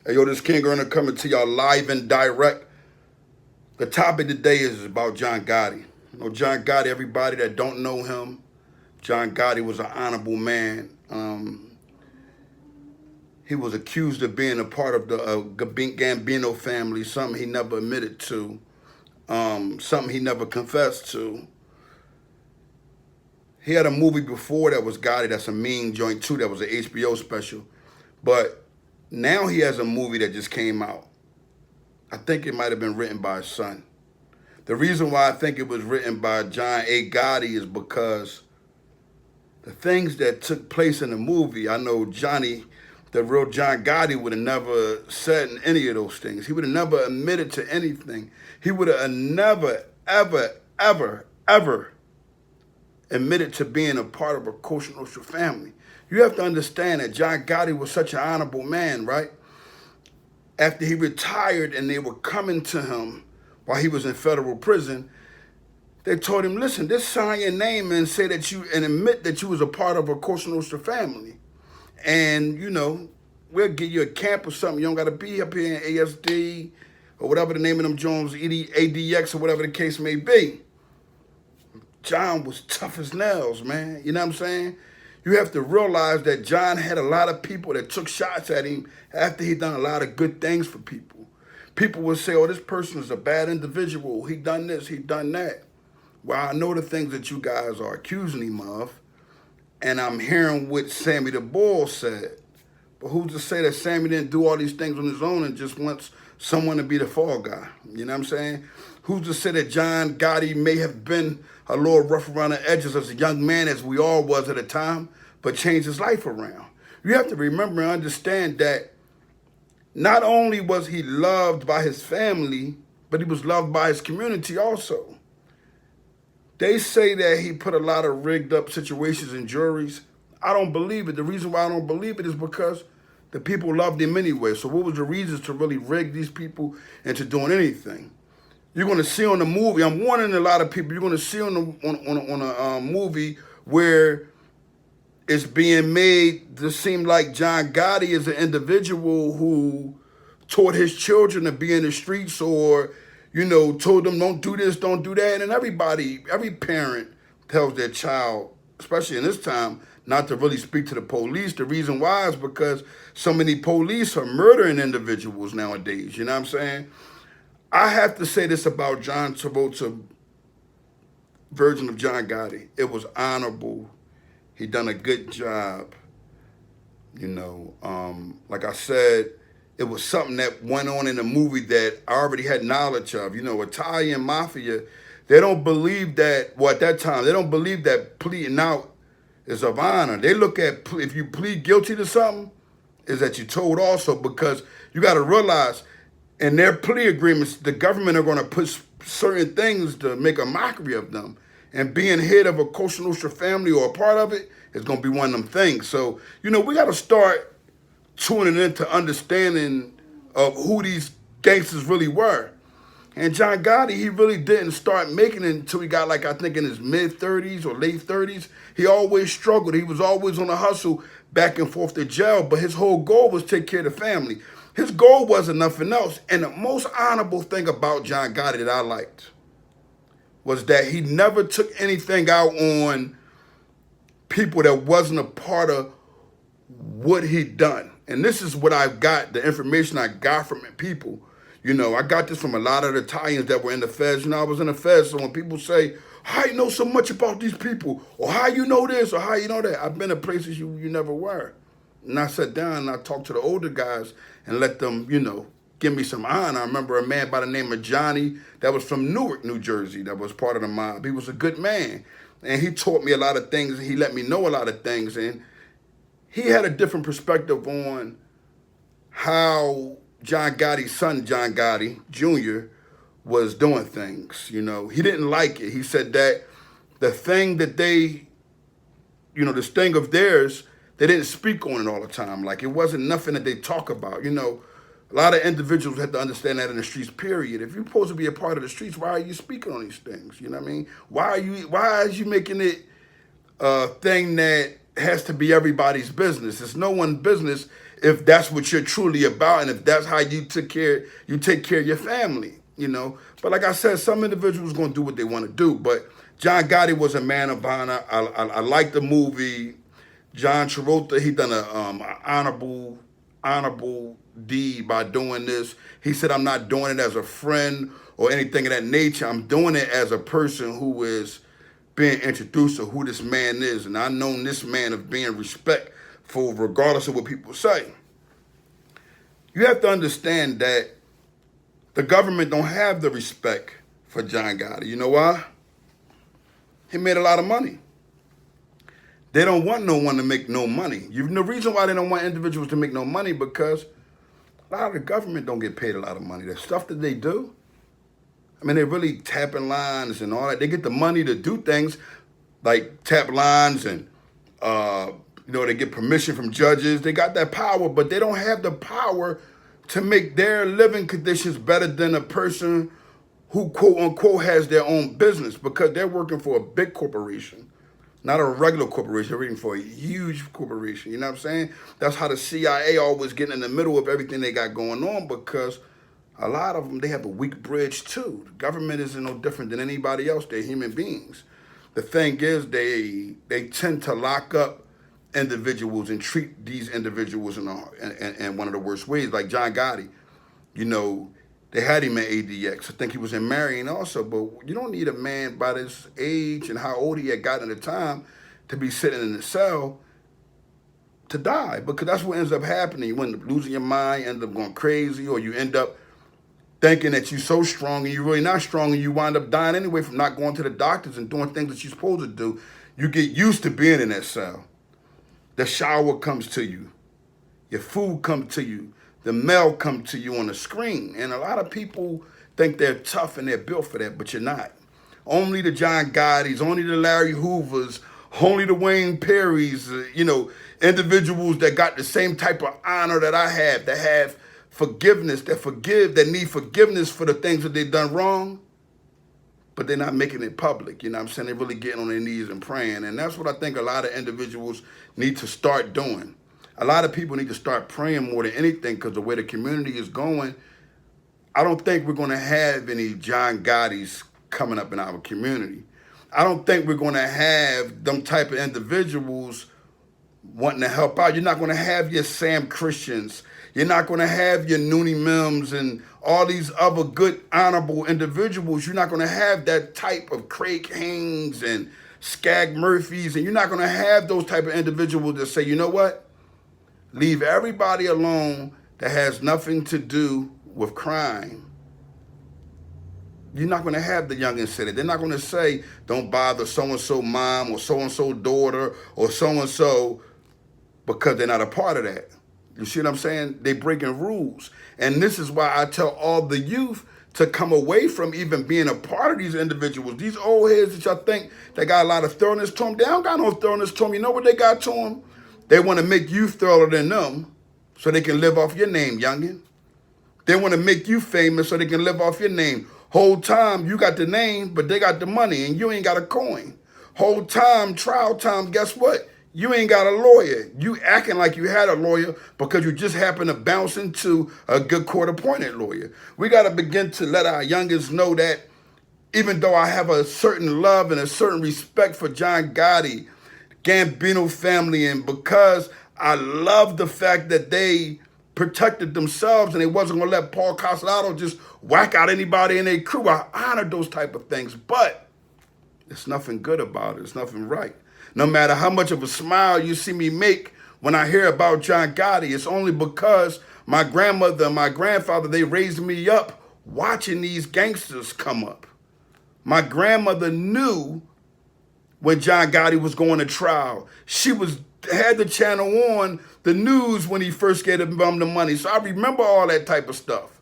Hey, yo, this King Earner coming to y'all live and direct. The topic today is about John Gotti. You know, John Gotti, everybody that don't know him, John Gotti was an honorable man. He was accused of being a part of the Gambino family, something he never admitted to, something he never confessed to. He had a movie before that was Gotti, that's a mean joint too, that was an HBO special. But now he has a movie that just came out. I think it might have been written by his son. The reason why I think it was written by John A. Gotti is because the things that took place in the movie, I know Johnny, the real John Gotti, would have never said any of those things. He would have never admitted to anything. He would have never, ever admitted to being a part of a Cosa Nostra family. You have to understand that John Gotti was such an honorable man, right? After he retired and they were coming to him while he was in federal prison, they told him, listen, just sign your name and say that you, and admit that you was a part of a Cosa Nostra family. And, you know, we'll give you a camp or something. You don't got to be up here in ASD or whatever the name of them Jones, ADX or whatever the case may be. John was tough as nails, man. You know what I'm saying? You have to realize that John had a lot of people that took shots at him after he done a lot of good things for people. People would say, oh, this person is a bad individual. He done this, he done that. Well, I know the things that you guys are accusing him of, and I'm hearing what Sammy the Bull said. But who's to say that Sammy didn't do all these things on his own and just wants someone to be the fall guy? You know what I'm saying? Who's to say that John Gotti may have been a little rough around the edges as a young man, as we all was at the time, but changed his life around? You have to remember and understand that not only was he loved by his family, but he was loved by his community also. They say that he put a lot of rigged up situations in juries. I don't believe it. The reason why I don't believe it is because the people loved him anyway. So what was the reasons to really rig these people into doing anything? You're going to see on the movie, I'm warning a lot of people, you're going to see on a movie where it's being made to seem like John Gotti is an individual who taught his children to be in the streets, or, you know, told them don't do this, don't do that. And everybody, every parent tells their child, especially in this time, not to really speak to the police. The reason why is because so many police are murdering individuals nowadays. You know what I'm saying? I have to say this about John Travolta, version of John Gotti. It was honorable. He done a good job. You know, like I said, it was something that went on in the movie that I already had knowledge of. You know, Italian mafia, they don't believe that, well, at that time, they don't believe that pleading out is of honor. They look at, if you plead guilty to something, is that you told also, because you got to realize in their plea agreements, the government are going to put certain things to make a mockery of them. And being head of a Cosa Nostra family or a part of it is going to be one of them things. So, you know, we got to start tuning into understanding of who these gangsters really were. And John Gotti, he really didn't start making it until he got, like, I think in his mid-30s or late 30s. He always struggled. He was always on a hustle back and forth to jail, but his whole goal was to take care of the family. His goal wasn't nothing else. And the most honorable thing about John Gotti that I liked was that he never took anything out on people that wasn't a part of what he'd done. And this is what I've got, the information I got from people. You know, I got this from a lot of the Italians that were in the feds. You know, I was in the feds, so when people say, how you know so much about these people, or how you know this, or how you know that, I've been to places you never were. And I sat down and I talked to the older guys and let them, you know, give me some honor. I remember a man by the name of Johnny that was from Newark, New Jersey, that was part of the mob. He was a good man. And he taught me a lot of things. He let me know a lot of things. And he had a different perspective on how John Gotti's son, John Gotti Jr., was doing things. You know, he didn't like it. He said that the thing that they, you know, this thing of theirs, they didn't speak on it all the time. Like, it wasn't nothing that they talk about. You know, a lot of individuals have to understand that in the streets, period. If you're supposed to be a part of the streets, why are you speaking on these things? You know what I mean? Why is you making it a thing that has to be everybody's business? It's no one's business if that's what you're truly about, and if that's how you take care of your family, you know. But like I said, some individuals going to do what they want to do. But John Gotti was a man of honor. I like the movie. John Travolta, he done a honorable deed by doing this. He said, I'm not doing it as a friend or anything of that nature. I'm doing it as a person who is being introduced to who this man is. And I've known this man of being respectful regardless of what people say. You have to understand that the government don't have the respect for John Gotti. You know why? He made a lot of money. They don't want no one to make no money. The reason why they don't want individuals to make no money because a lot of the government don't get paid a lot of money. The stuff that they do, I mean, they really tapping lines and all that. They get the money to do things like tap lines and, they get permission from judges. They got that power, but they don't have the power to make their living conditions better than a person who, quote unquote, has their own business because they're working for a big corporation, not a regular corporation. They're working for a huge corporation. You know what I'm saying? That's how the CIA always getting in the middle of everything they got going on because a lot of them, they have a weak bridge too. The government isn't no different than anybody else. They're human beings. The thing is they tend to lock up individuals and treat these individuals in one of the worst ways. Like John Gotti, they had him at ADX. I think he was in Marion also, but you don't need a man by this age and how old he had gotten at the time to be sitting in the cell to die, because that's what ends up happening. You end up losing your mind, end up going crazy, or you end up thinking that you're so strong and you're really not strong, and you wind up dying anyway from not going to the doctors and doing things that you're supposed to do. You get used to being in that cell. The shower comes to you. Your food comes to you. The mail comes to you on the screen. And a lot of people think they're tough and they're built for that, but you're not. Only the John Gottis, only the Larry Hoovers, only the Wayne Perrys, individuals that got the same type of honor that I have, that have forgiveness, that need forgiveness for the things that they've done wrong, but they're not making it public. You know what I'm saying? They're really getting on their knees and praying. And that's what I think a lot of individuals need to start doing. A lot of people need to start praying more than anything, because the way the community is going, I don't think we're going to have any John Gottis coming up in our community. I don't think we're going to have them type of individuals wanting to help out. You're not going to have your Sam Christians. You're not going to have your Noonie Mims and all these other good, honorable individuals. You're not going to have that type of Craig Haynes and Skag Murphys, and you're not going to have those type of individuals that say, you know what? Leave everybody alone that has nothing to do with crime. You're not going to have the youngins say that. They're not going to say, don't bother so-and-so mom or so-and-so daughter or so-and-so, because they're not a part of that. You see what I'm saying? They breaking rules. And this is why I tell all the youth to come away from even being a part of these individuals. These old heads that y'all think they got a lot of thoroughness to them, they don't got no thoroughness to them. You know what they got to them? They want to make you thorougher than them so they can live off your name, youngin. They want to make you famous so they can live off your name. Whole time you got the name, but they got the money and you ain't got a coin. Whole time, trial time, guess what? You ain't got a lawyer. You acting like you had a lawyer because you just happened to bounce into a good court-appointed lawyer. We got to begin to let our youngins know that even though I have a certain love and a certain respect for John Gotti, Gambino family, and because I love the fact that they protected themselves and they wasn't going to let Paul Costello just whack out anybody in their crew, I honored those type of things, but it's nothing good about it. It's nothing right. No matter how much of a smile you see me make when I hear about John Gotti, it's only because my grandmother and my grandfather, they raised me up watching these gangsters come up. My grandmother knew when John Gotti was going to trial. She had the channel on the news when he first gave him the money. So I remember all that type of stuff.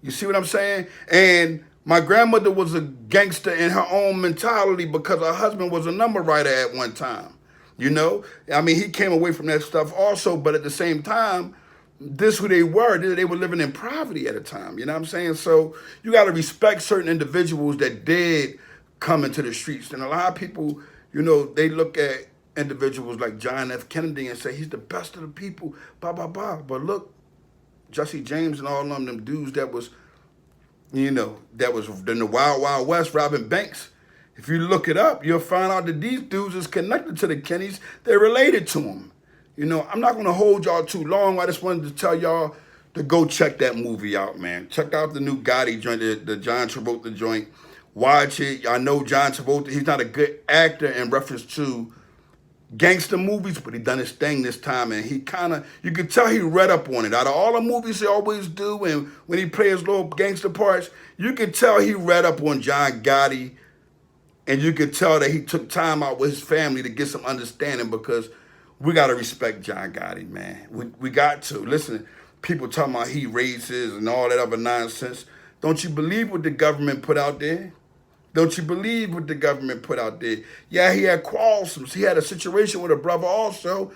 You see what I'm saying? And my grandmother was a gangster in her own mentality because her husband was a number writer at one time. I mean, he came away from that stuff also, but at the same time, this who they were. They were living in poverty at a time. You know what I'm saying? So you got to respect certain individuals that did come into the streets. And a lot of people, they look at individuals like John F. Kennedy and say he's the best of the people, blah, blah, blah. But look, Jesse James and all them dudes that was, that was in the Wild Wild West, robbing banks. If you look it up, you'll find out that these dudes is connected to the Kennedys. They're related to them. I'm not going to hold y'all too long. I just wanted to tell y'all to go check that movie out, man. Check out the new Gotti joint, the John Travolta joint. Watch it. I know John Travolta, he's not a good actor in reference to gangster movies, but he done his thing this time, and you could tell he read up on it. Out of all the movies he always do, and when he plays little gangster parts, you could tell he read up on John Gotti, and you could tell that he took time out with his family to get some understanding, because we got to respect John Gotti, man. We got to. Listen, people talking about he racist and all that other nonsense. Don't you believe what the government put out there? Don't you believe what the government put out there? Yeah, he had quarrelsome. He had a situation with a brother also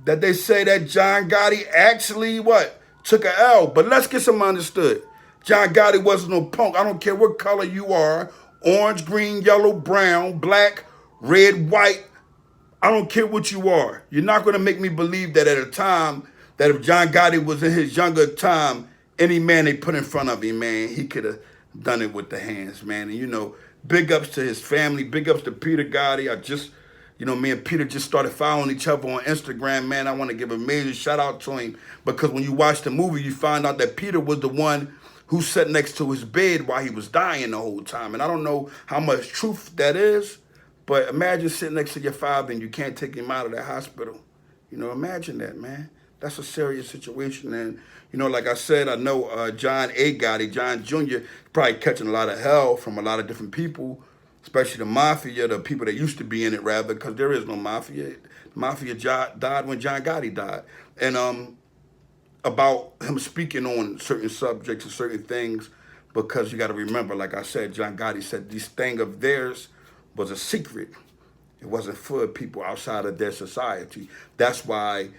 that they say that John Gotti actually, took a L. But let's get some understood. John Gotti wasn't no punk. I don't care what color you are, orange, green, yellow, brown, black, red, white. I don't care what you are. You're not going to make me believe that at a time, that if John Gotti was in his younger time, any man they put in front of him, man, he could have done it with the hands, man. And, big ups to his family. Big ups to Peter Gotti. Me and Peter just started following each other on Instagram, man. I want to give a major shout out to him, because when you watch the movie, you find out that Peter was the one who sat next to his bed while he was dying the whole time. And I don't know how much truth that is, but imagine sitting next to your father and you can't take him out of the hospital. Imagine that, man. That's a serious situation. And, like I said, I know John A. Gotti, John Jr., probably catching a lot of hell from a lot of different people, especially the mafia, the people that used to be in it, rather, because there is no mafia. The mafia died when John Gotti died. And about him speaking on certain subjects and certain things, because you got to remember, like I said, John Gotti said this thing of theirs was a secret. It wasn't for people outside of their society. That's why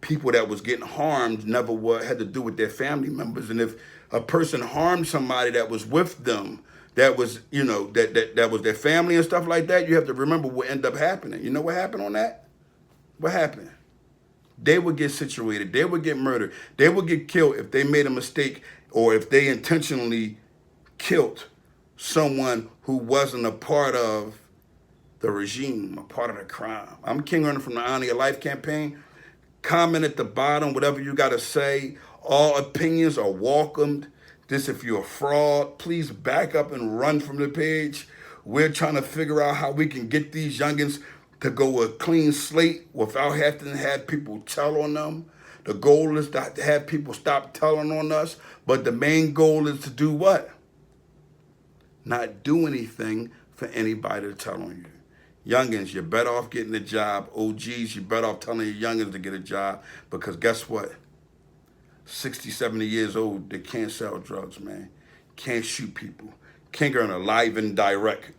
people that was getting harmed never had to do with their family members. And if a person harmed somebody that was with them, that was, that was their family and stuff like that, you have to remember what ended up happening. You know what happened on that? What happened? They would get situated. They would get murdered. They would get killed if they made a mistake, or if they intentionally killed someone who wasn't a part of the regime, a part of the crime. I'm King Earner from the Honor Your Life campaign. Comment at the bottom, whatever you got to say. All opinions are welcomed. If you're a fraud, please back up and run from the page. We're trying to figure out how we can get these youngins to go a clean slate without having to have people tell on them. The goal is to have people stop telling on us, but the main goal is to do what? Not do anything for anybody to tell on you. Youngins, you're better off getting a job. OGs, you're better off telling your youngins to get a job, because guess what? 60, 70 years old, they can't sell drugs, man. Can't shoot people. King Earner live and direct.